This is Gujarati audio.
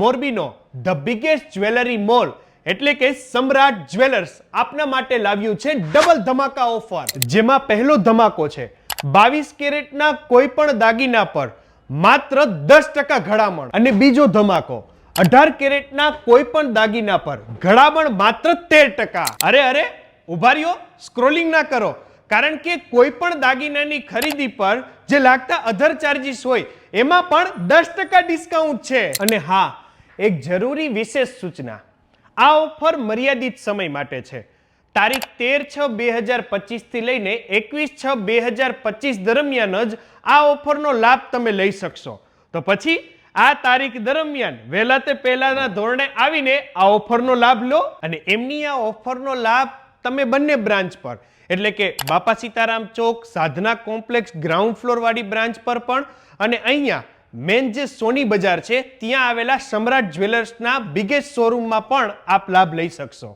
મોરબીનો ધ બિગેસ્ટ જ્વેલરી મોલ એટલે કે સમ્રાટ જ્વેલર્સ આપના માટે લાવ્યું છે ડબલ ધમાકા ઓફર, જેમાં પહેલો ધમાકો છે 22 કેરેટના કોઈ પણ દાગીના પર માત્ર 10% ઘડામણ અને બીજો ધમાકો 18 કેરેટના કોઈ પણ દાગીના પર ઘડામણ માત્ર 13%. અરે ઉભા રહ્યો, સ્ક્રોલિંગ ના કરો, કારણ કે કોઈ પણ દાગીનાની ખરીદી પર જે લાગતા અધર ચાર્જીસ હોય એમાં પણ 10% ડિસ્કાઉન્ટ છે. અને હા, એક જરૂરી વિશેષ સૂચના, આ ઓફર મર્યાદિત સમય માટે છે. તારીખ 13/6/2025 થી લઈને 21/6/2025 દરમિયાન જ આ ઓફરનો લાભ તમે લઈ શકશો. તો પછી આ તારીખ દરમિયાન વહેલા તે પહેલાના ધોરણે આવીને આ ઓફરનો લાભ લો. અને એમની આ ઓફરનો લાભ તમે બંને બ્રાન્ચ પર એટલે કે બાપા સીતારામ ચોક સાધના કોમ્પ્લેક્સ ગ્રાઉન્ડ ફ્લોર વાળી બ્રાન્ચ પર પણ અને અહીંયા મેન જે સોની બજાર છે ત્યાં આવેલા સમ્રાટ જ્વેલર્સના બિગેસ્ટ શોરૂમમાં પણ આપ લાભ લઈ શકશો.